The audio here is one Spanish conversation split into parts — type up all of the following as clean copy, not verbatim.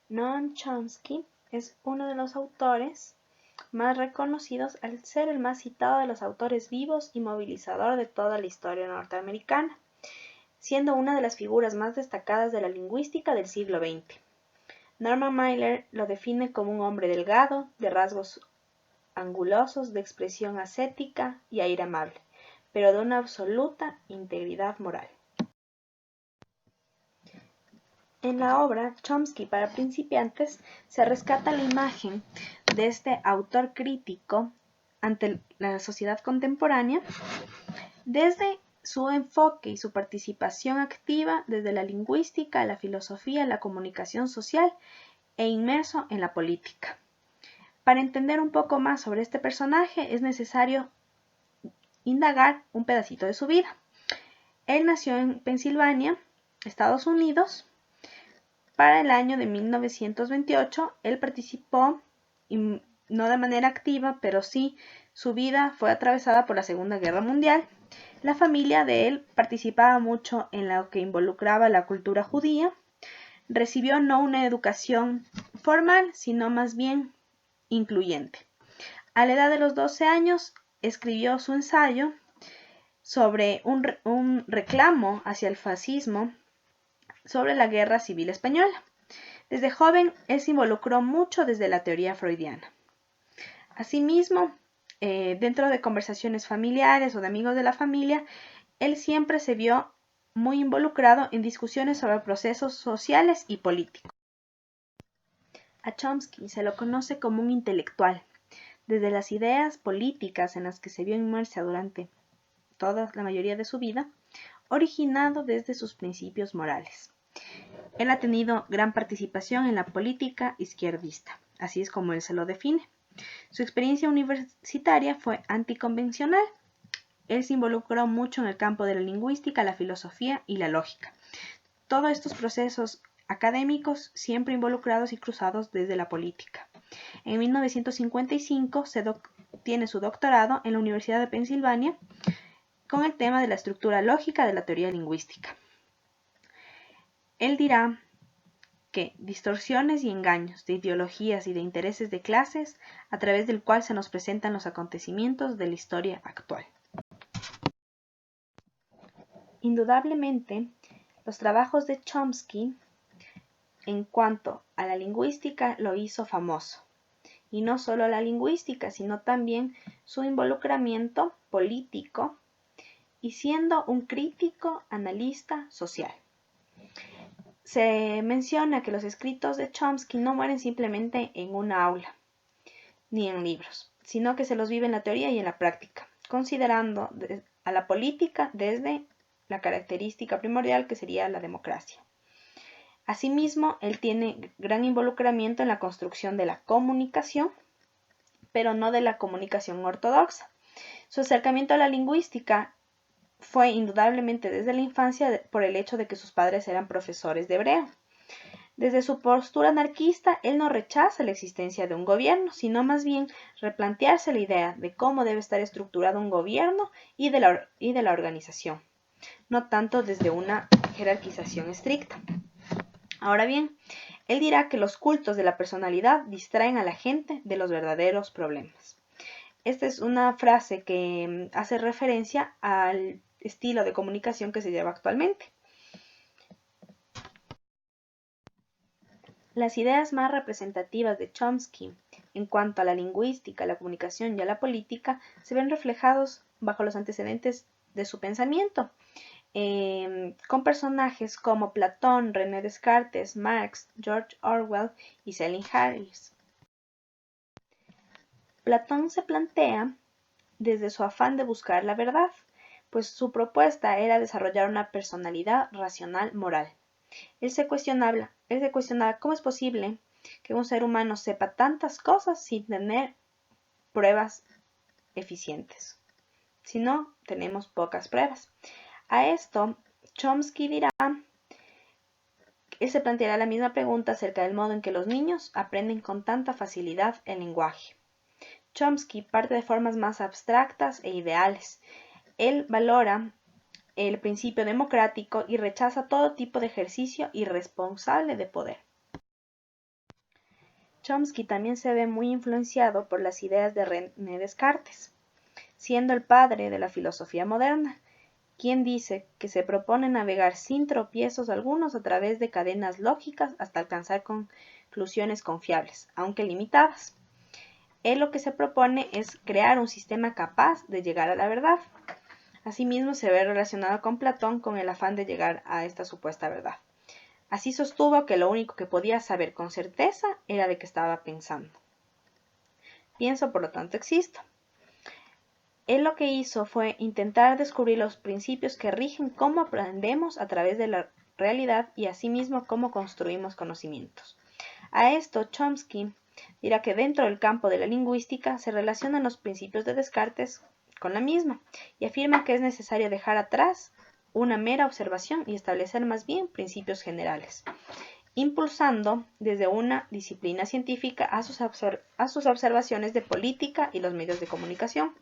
Noam Chomsky es uno de los autores más reconocidos al ser el más citado de los autores vivos y movilizador de toda la historia norteamericana, siendo una de las figuras más destacadas de la lingüística del siglo XX. Norman Mailer lo define como un hombre delgado, de rasgos angulosos, de expresión ascética y aire amable, pero de una absoluta integridad moral. En la obra Chomsky para principiantes se rescata la imagen de este autor crítico ante la sociedad contemporánea desde su enfoque y su participación activa desde la lingüística, la filosofía, la comunicación social e inmerso en la política. Para entender un poco más sobre este personaje es necesario indagar un pedacito de su vida. Él nació en Pensilvania, Estados Unidos. Para el año de 1928, él participó, no de manera activa, pero sí su vida fue atravesada por la Segunda Guerra Mundial. La familia de él participaba mucho en lo que involucraba la cultura judía. Recibió no una educación formal, sino más bien incluyente. A la edad de los 12 años, escribió su ensayo sobre un reclamo hacia el fascismo sobre la Guerra Civil Española. Desde joven, él se involucró mucho desde la teoría freudiana. Asimismo, dentro de conversaciones familiares o de amigos de la familia, él siempre se vio muy involucrado en discusiones sobre procesos sociales y políticos. A Chomsky se lo conoce como un intelectual, desde las ideas políticas en las que se vio inmersa durante toda la mayoría de su vida, originado desde sus principios morales. Él ha tenido gran participación en la política izquierdista, así es como él se lo define. Su experiencia universitaria fue anticonvencional. Él se involucró mucho en el campo de la lingüística, la filosofía y la lógica. Todos estos procesos académicos siempre involucrados y cruzados desde la política. En 1955 tiene su doctorado en la Universidad de Pensilvania con el tema de la estructura lógica de la teoría lingüística. Él dirá que distorsiones y engaños de ideologías y de intereses de clases a través del cual se nos presentan los acontecimientos de la historia actual. Indudablemente, los trabajos de Chomsky en cuanto a la lingüística lo hizo famoso. Y no solo la lingüística, sino también su involucramiento político y siendo un crítico analista social. Se menciona que los escritos de Chomsky no mueren simplemente en una aula, ni en libros, sino que se los vive en la teoría y en la práctica, considerando a la política desde la característica primordial que sería la democracia. Asimismo, él tiene gran involucramiento en la construcción de la comunicación, pero no de la comunicación ortodoxa. Su acercamiento a la lingüística fue indudablemente desde la infancia por el hecho de que sus padres eran profesores de hebreo. Desde su postura anarquista, él no rechaza la existencia de un gobierno, sino más bien replantearse la idea de cómo debe estar estructurado un gobierno y de la organización, no tanto desde una jerarquización estricta. Ahora bien, él dirá que los cultos de la personalidad distraen a la gente de los verdaderos problemas. Esta es una frase que hace referencia al estilo de comunicación que se lleva actualmente. Las ideas más representativas de Chomsky en cuanto a la lingüística, la comunicación y a la política se ven reflejados bajo los antecedentes de su pensamiento, con personajes como Platón, René Descartes, Marx, George Orwell y Celine Harris. Platón se plantea desde su afán de buscar la verdad, pues su propuesta era desarrollar una personalidad racional moral. Él se cuestionaba cómo es posible que un ser humano sepa tantas cosas sin tener pruebas eficientes. Si no, tenemos pocas pruebas. A esto, Chomsky dirá, él se planteará la misma pregunta acerca del modo en que los niños aprenden con tanta facilidad el lenguaje. Chomsky parte de formas más abstractas e ideales. Él valora el principio democrático y rechaza todo tipo de ejercicio irresponsable de poder. Chomsky también se ve muy influenciado por las ideas de René Descartes, siendo el padre de la filosofía moderna, quien dice que se propone navegar sin tropiezos algunos a través de cadenas lógicas hasta alcanzar conclusiones confiables, aunque limitadas. Él lo que se propone es crear un sistema capaz de llegar a la verdad. Asimismo, se ve relacionado con Platón con el afán de llegar a esta supuesta verdad. Así sostuvo que lo único que podía saber con certeza era de qué estaba pensando. Pienso, por lo tanto existo. Él lo que hizo fue intentar descubrir los principios que rigen cómo aprendemos a través de la realidad y asimismo cómo construimos conocimientos. A esto Chomsky dirá que dentro del campo de la lingüística se relacionan los principios de Descartes con la misma y afirma que es necesario dejar atrás una mera observación y establecer más bien principios generales, impulsando desde una disciplina científica a sus observaciones de política y los medios de comunicación.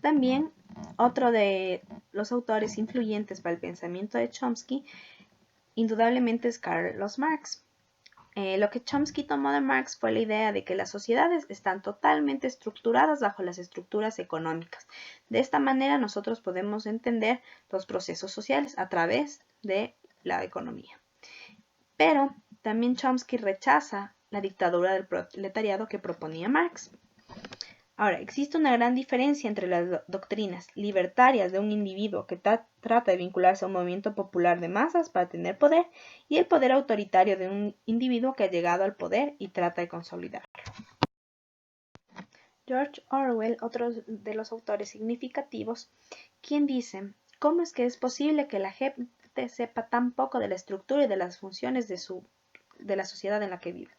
También otro de los autores influyentes para el pensamiento de Chomsky indudablemente es Carlos Marx. Lo que Chomsky tomó de Marx fue la idea de que las sociedades están totalmente estructuradas bajo las estructuras económicas. De esta manera nosotros podemos entender los procesos sociales a través de la economía. Pero también Chomsky rechaza la dictadura del proletariado que proponía Marx. Ahora, existe una gran diferencia entre las doctrinas libertarias de un individuo que trata de vincularse a un movimiento popular de masas para tener poder y el poder autoritario de un individuo que ha llegado al poder y trata de consolidarlo. George Orwell, otro de los autores significativos, quien dice: ¿cómo es que es posible que la gente sepa tan poco de la estructura y de las funciones de la sociedad en la que vive?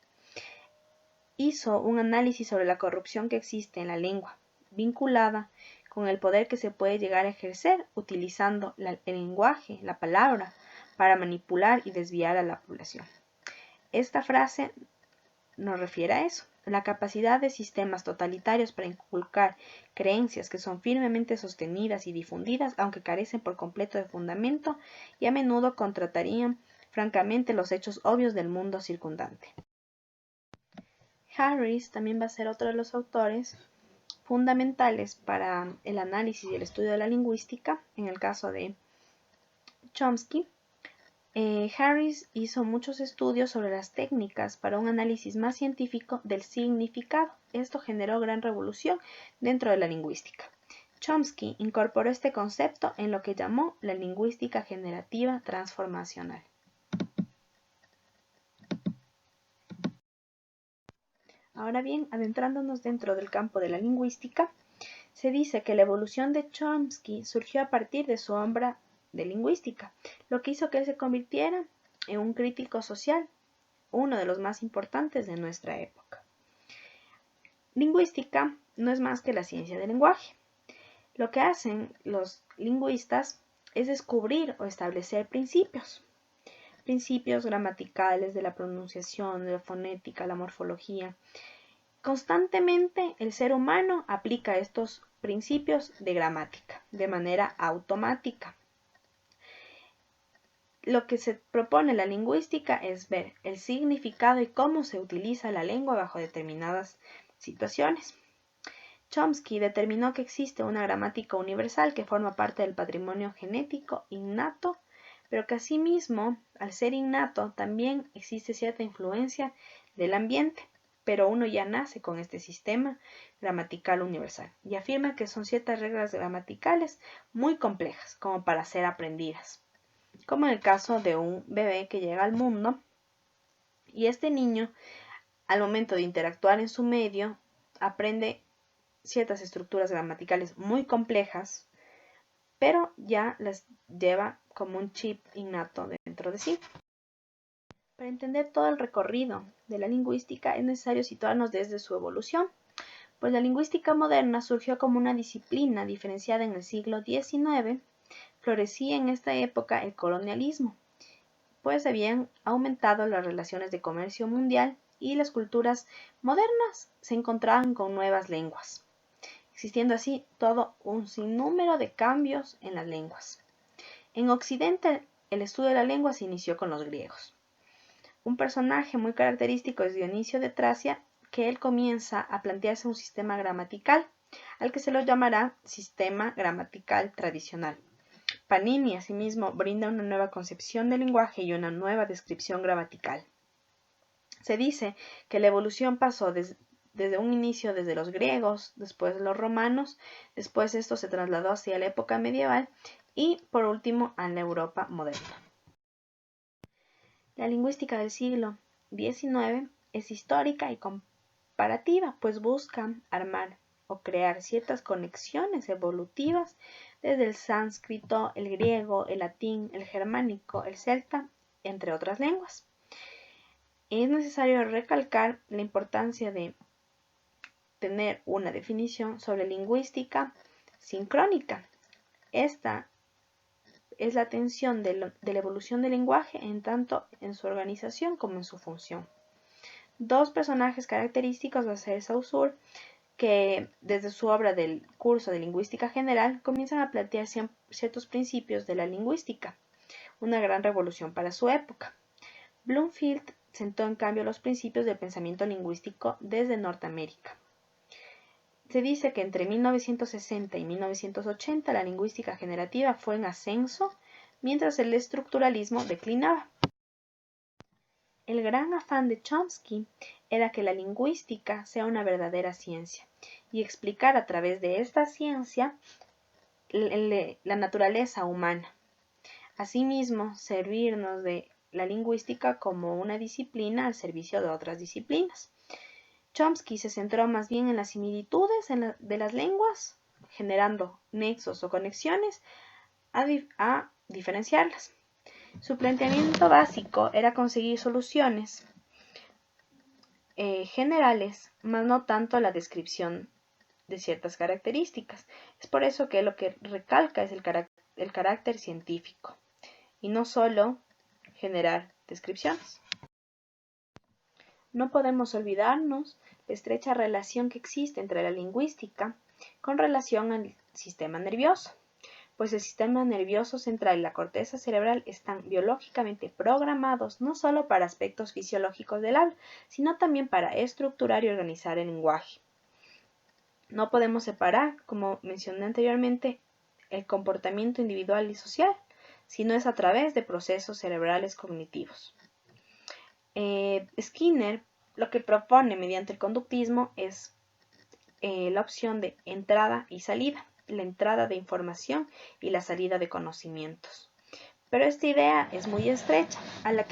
Hizo un análisis sobre la corrupción que existe en la lengua, vinculada con el poder que se puede llegar a ejercer utilizando el lenguaje, la palabra, para manipular y desviar a la población. Esta frase nos refiere a eso, la capacidad de sistemas totalitarios para inculcar creencias que son firmemente sostenidas y difundidas, aunque carecen por completo de fundamento y a menudo contratarían francamente los hechos obvios del mundo circundante. Harris también va a ser otro de los autores fundamentales para el análisis y el estudio de la lingüística. En el caso de Chomsky, Harris hizo muchos estudios sobre las técnicas para un análisis más científico del significado. Esto generó gran revolución dentro de la lingüística. Chomsky incorporó este concepto en lo que llamó la lingüística generativa transformacional. Ahora bien, adentrándonos dentro del campo de la lingüística, se dice que la evolución de Chomsky surgió a partir de su obra de lingüística, lo que hizo que él se convirtiera en un crítico social, uno de los más importantes de nuestra época. Lingüística no es más que la ciencia del lenguaje. Lo que hacen los lingüistas es descubrir o establecer principios gramaticales, de la pronunciación, de la fonética, la morfología. Constantemente el ser humano aplica estos principios de gramática de manera automática. Lo que se propone en la lingüística es ver el significado y cómo se utiliza la lengua bajo determinadas situaciones. Chomsky determinó que existe una gramática universal que forma parte del patrimonio genético innato, pero que asimismo, al ser innato, también existe cierta influencia del ambiente, pero uno ya nace con este sistema gramatical universal y afirma que son ciertas reglas gramaticales muy complejas como para ser aprendidas, como en el caso de un bebé que llega al mundo y este niño, al momento de interactuar en su medio, aprende ciertas estructuras gramaticales muy complejas, pero ya las lleva como un chip innato dentro de sí. Para entender todo el recorrido de la lingüística es necesario situarnos desde su evolución, pues la lingüística moderna surgió como una disciplina diferenciada en el siglo XIX. Florecía en esta época el colonialismo, pues habían aumentado las relaciones de comercio mundial y las culturas modernas se encontraban con nuevas lenguas, existiendo así todo un sinnúmero de cambios en las lenguas. En Occidente, el estudio de la lengua se inició con los griegos. Un personaje muy característico es Dionisio de Tracia, que él comienza a plantearse un sistema gramatical, al que se lo llamará sistema gramatical tradicional. Panini, asimismo, brinda una nueva concepción del lenguaje y una nueva descripción gramatical. Se dice que la evolución pasó desde un inicio desde los griegos, después los romanos, después esto se trasladó hacia la época medieval y por último a la Europa moderna. La lingüística del siglo XIX es histórica y comparativa, pues busca armar o crear ciertas conexiones evolutivas desde el sánscrito, el griego, el latín, el germánico, el celta, entre otras lenguas. Es necesario recalcar la importancia de tener una definición sobre lingüística sincrónica. Esta es la atención de la evolución del lenguaje en tanto en su organización como en su función. Dos personajes característicos va a ser Saussure, que desde su obra del curso de lingüística general comienzan a plantear ciertos principios de la lingüística, una gran revolución para su época. Bloomfield sentó en cambio los principios del pensamiento lingüístico desde Norteamérica. Se dice que entre 1960 y 1980 la lingüística generativa fue en ascenso, mientras el estructuralismo declinaba. El gran afán de Chomsky era que la lingüística sea una verdadera ciencia y explicar a través de esta ciencia la naturaleza humana. Asimismo, servirnos de la lingüística como una disciplina al servicio de otras disciplinas. Chomsky se centró más bien en las similitudes de las lenguas, generando nexos o conexiones a diferenciarlas. Su planteamiento básico era conseguir soluciones generales, más no tanto la descripción de ciertas características. Es por eso que lo que recalca es el carácter científico y no solo generar descripciones. No podemos olvidarnos la estrecha relación que existe entre la lingüística con relación al sistema nervioso, pues el sistema nervioso central y la corteza cerebral están biológicamente programados no solo para aspectos fisiológicos del habla, sino también para estructurar y organizar el lenguaje. No podemos separar, como mencioné anteriormente, el comportamiento individual y social, sino es a través de procesos cerebrales cognitivos. Skinner lo que propone mediante el conductismo es la opción de entrada y salida, la entrada de información y la salida de conocimientos. Pero esta idea es muy estrecha, a lo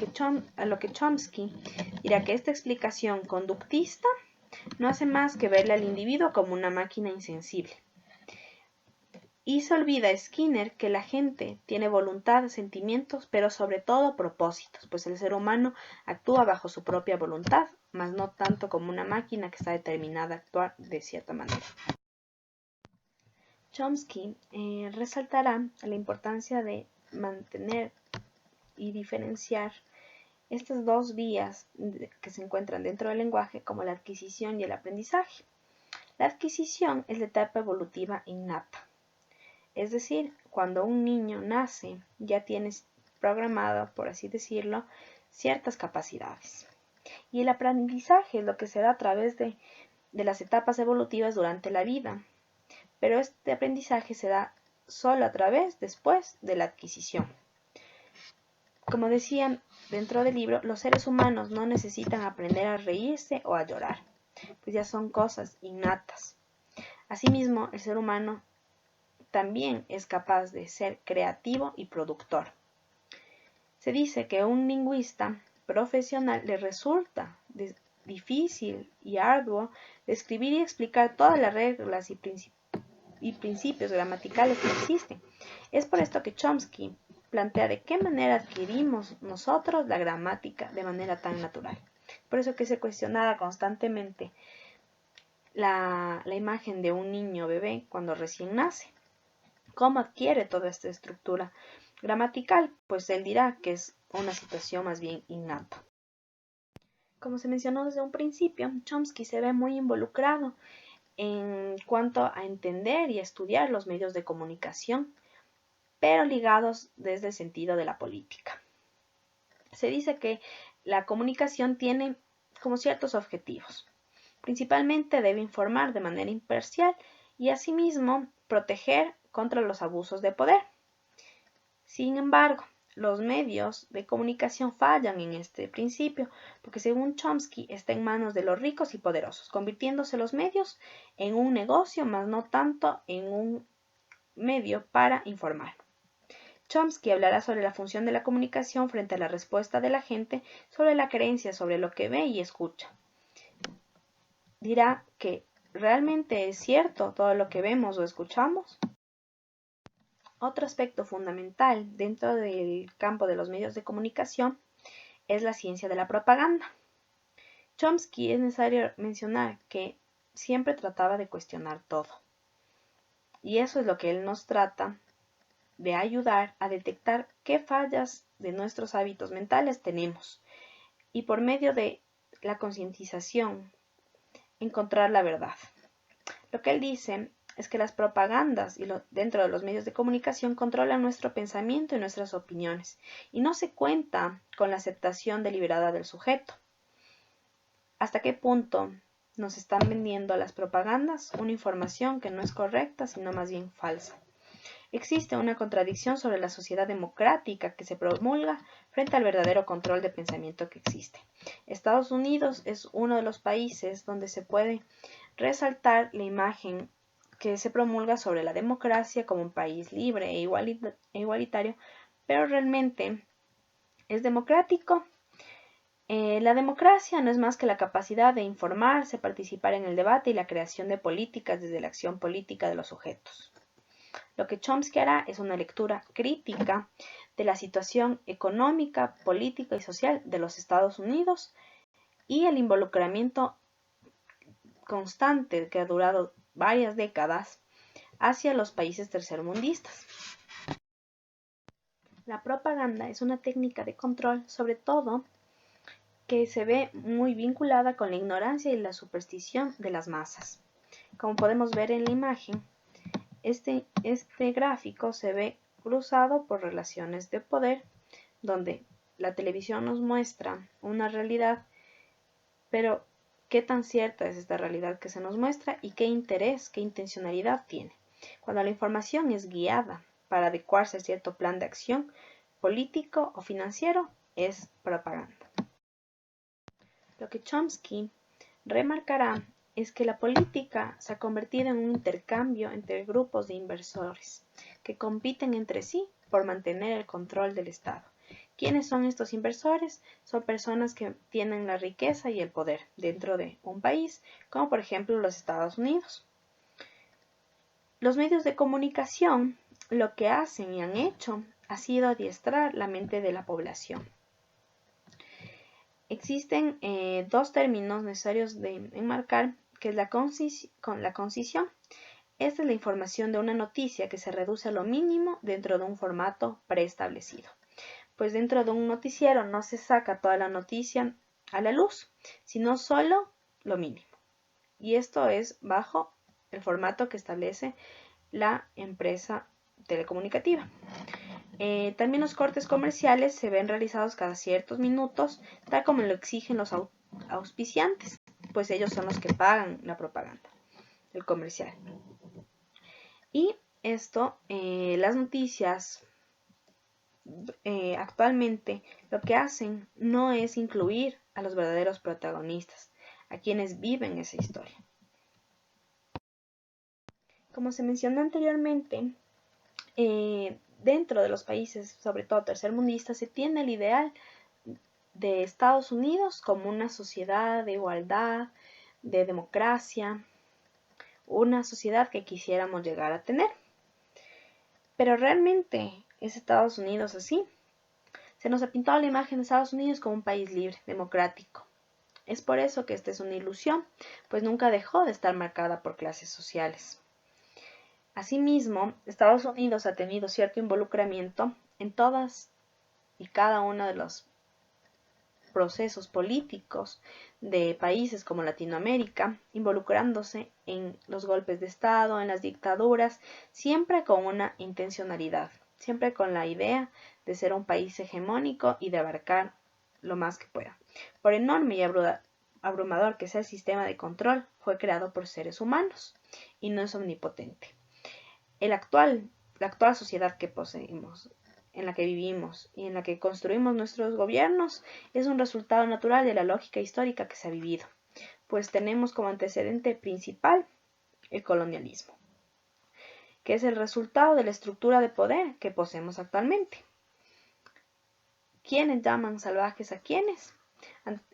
que Chomsky dirá que esta explicación conductista no hace más que verle al individuo como una máquina insensible. Y se olvida Skinner que la gente tiene voluntad, sentimientos, pero sobre todo propósitos, pues el ser humano actúa bajo su propia voluntad, mas no tanto como una máquina que está determinada a actuar de cierta manera. Chomsky resaltará la importancia de mantener y diferenciar estas dos vías que se encuentran dentro del lenguaje como la adquisición y el aprendizaje. La adquisición es la etapa evolutiva innata. Es decir, cuando un niño nace, ya tienes programado, por así decirlo, ciertas capacidades. Y el aprendizaje es lo que se da a través de las etapas evolutivas durante la vida. Pero este aprendizaje se da solo a través después de la adquisición. Como decían dentro del libro, los seres humanos no necesitan aprender a reírse o a llorar, pues ya son cosas innatas. Asimismo, el ser humano también es capaz de ser creativo y productor. Se dice que a un lingüista profesional le resulta difícil y arduo describir y explicar todas las reglas y principios gramaticales que existen. Es por esto que Chomsky plantea de qué manera adquirimos nosotros la gramática de manera tan natural. Por eso que se cuestionaba constantemente la imagen de un niño bebé cuando recién nace. ¿Cómo adquiere toda esta estructura gramatical? Pues él dirá que es una situación más bien innata. Como se mencionó desde un principio, Chomsky se ve muy involucrado en cuanto a entender y estudiar los medios de comunicación, pero ligados desde el sentido de la política. se dice que la comunicación tiene como ciertos objetivos. Principalmente debe informar de manera imparcial y asimismo proteger contra los abusos de poder. Sin embargo, los medios de comunicación fallan en este principio, porque según Chomsky está en manos de los ricos y poderosos, convirtiéndose los medios en un negocio, más no tanto en un medio para informar. Chomsky hablará sobre la función de la comunicación frente a la respuesta de la gente sobre la creencia sobre lo que ve y escucha. Dirá que ¿realmente es cierto todo lo que vemos o escuchamos? Otro aspecto fundamental dentro del campo de los medios de comunicación es la ciencia de la propaganda. Chomsky es necesario mencionar que siempre trataba de cuestionar todo. Y eso es lo que él nos trata de ayudar a detectar qué fallas de nuestros hábitos mentales tenemos y por medio de la concientización encontrar la verdad. Lo que él dice es que las propagandas dentro de los medios de comunicación controlan nuestro pensamiento y nuestras opiniones, y no se cuenta con la aceptación deliberada del sujeto. ¿Hasta qué punto nos están vendiendo las propagandas una información que no es correcta, sino más bien falsa? Existe una contradicción sobre la sociedad democrática que se promulga frente al verdadero control de pensamiento que existe. Estados Unidos es uno de los países donde se puede resaltar la imagen que se promulga sobre la democracia como un país libre e igualitario, pero realmente es democrático. La democracia no es más que la capacidad de informarse, participar en el debate y la creación de políticas desde la acción política de los sujetos. Lo que Chomsky hará es una lectura crítica de la situación económica, política y social de los Estados Unidos y el involucramiento constante que ha durado varias décadas hacia los países tercermundistas. La propaganda es una técnica de control, sobre todo, que se ve muy vinculada con la ignorancia y la superstición de las masas. Como podemos ver en la imagen, este gráfico se ve cruzado por relaciones de poder, donde la televisión nos muestra una realidad, pero ¿qué tan cierta es esta realidad que se nos muestra y qué interés, qué intencionalidad tiene? Cuando la información es guiada para adecuarse a cierto plan de acción político o financiero, es propaganda. Lo que Chomsky remarcará es que la política se ha convertido en un intercambio entre grupos de inversores que compiten entre sí por mantener el control del Estado. ¿Quiénes son estos inversores? Son personas que tienen la riqueza y el poder dentro de un país, como por ejemplo los Estados Unidos. Los medios de comunicación lo que hacen y han hecho ha sido adiestrar la mente de la población. Existen dos términos necesarios de enmarcar, que es la concisión. Esta es la información de una noticia que se reduce a lo mínimo dentro de un formato preestablecido. Pues dentro de un noticiero no se saca toda la noticia a la luz, sino solo lo mínimo. Y esto es bajo el formato que establece la empresa telecomunicativa. También los cortes comerciales se ven realizados cada ciertos minutos, tal como lo exigen los auspiciantes, pues ellos son los que pagan la propaganda, el comercial. Y esto, las noticias actualmente lo que hacen no es incluir a los verdaderos protagonistas, a quienes viven esa historia. Como se mencionó anteriormente, dentro de los países, sobre todo tercermundistas, se tiene el ideal de Estados Unidos como una sociedad de igualdad, de democracia, una sociedad que quisiéramos llegar a tener. Pero realmente es Estados Unidos así. Se nos ha pintado la imagen de Estados Unidos como un país libre, democrático. Es por eso que esta es una ilusión, pues nunca dejó de estar marcada por clases sociales. Asimismo, Estados Unidos ha tenido cierto involucramiento en todas y cada uno de los procesos políticos de países como Latinoamérica, involucrándose en los golpes de Estado, en las dictaduras, siempre con una intencionalidad, siempre con la idea de ser un país hegemónico y de abarcar lo más que pueda. Por enorme y abrumador que sea el sistema de control, fue creado por seres humanos y no es omnipotente. La actual sociedad que poseemos, en la que vivimos y en la que construimos nuestros gobiernos es un resultado natural de la lógica histórica que se ha vivido, pues tenemos como antecedente principal el colonialismo, que es el resultado de la estructura de poder que poseemos actualmente. ¿Quiénes llaman salvajes a quiénes?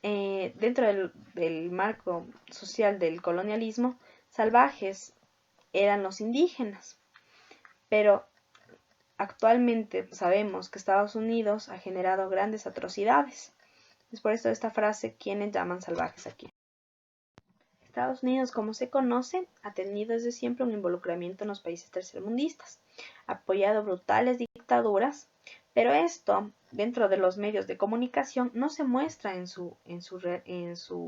Dentro del marco social del colonialismo, salvajes eran los indígenas, pero actualmente sabemos que Estados Unidos ha generado grandes atrocidades. Es por esto esta frase, ¿quiénes llaman salvajes a quiénes? Estados Unidos, como se conoce, ha tenido desde siempre un involucramiento en los países tercermundistas, ha apoyado brutales dictaduras, pero esto, dentro de los medios de comunicación, no se muestra en su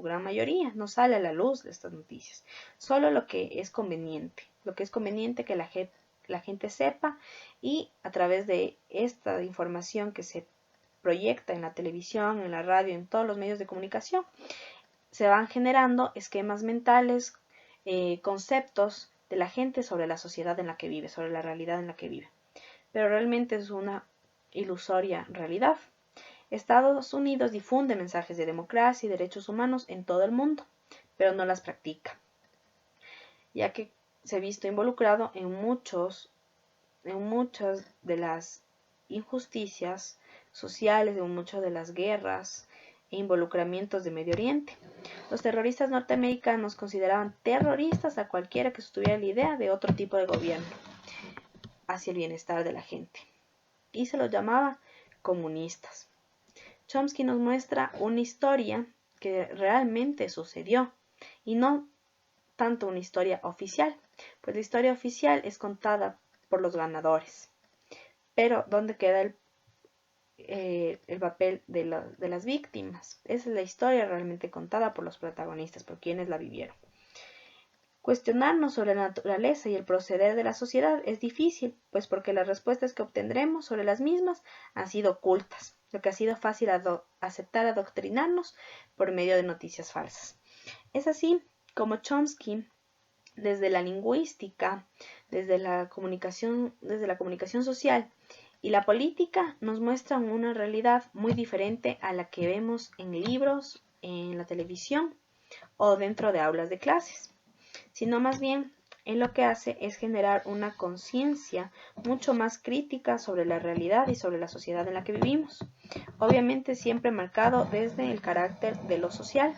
gran mayoría, no sale a la luz de estas noticias, solo lo que es conveniente que la gente sepa, y a través de esta información que se proyecta en la televisión, en la radio, en todos los medios de comunicación, se van generando esquemas mentales, conceptos de la gente sobre la sociedad en la que vive, sobre la realidad en la que vive. Pero realmente es una ilusoria realidad. Estados Unidos difunde mensajes de democracia y derechos humanos en todo el mundo, pero no las practica, ya que se ha visto involucrado en muchas de las injusticias sociales, en muchas de las guerras e involucramientos de Medio Oriente. Los terroristas norteamericanos consideraban terroristas a cualquiera que sostuviera la idea de otro tipo de gobierno hacia el bienestar de la gente, y se los llamaba comunistas. Chomsky nos muestra una historia que realmente sucedió y no tanto una historia oficial, pues la historia oficial es contada por los ganadores, pero ¿dónde queda el papel de las víctimas? Esa es la historia realmente contada por los protagonistas, por quienes la vivieron. Cuestionarnos sobre la naturaleza y el proceder de la sociedad es difícil, pues porque las respuestas que obtendremos sobre las mismas han sido ocultas, lo que ha sido fácil aceptar adoctrinarnos por medio de noticias falsas. Es así como Chomsky, desde la lingüística, desde la comunicación social y la política, nos muestran una realidad muy diferente a la que vemos en libros, en la televisión o dentro de aulas de clases, sino más bien él lo que hace es generar una conciencia mucho más crítica sobre la realidad y sobre la sociedad en la que vivimos, obviamente siempre marcado desde el carácter de lo social.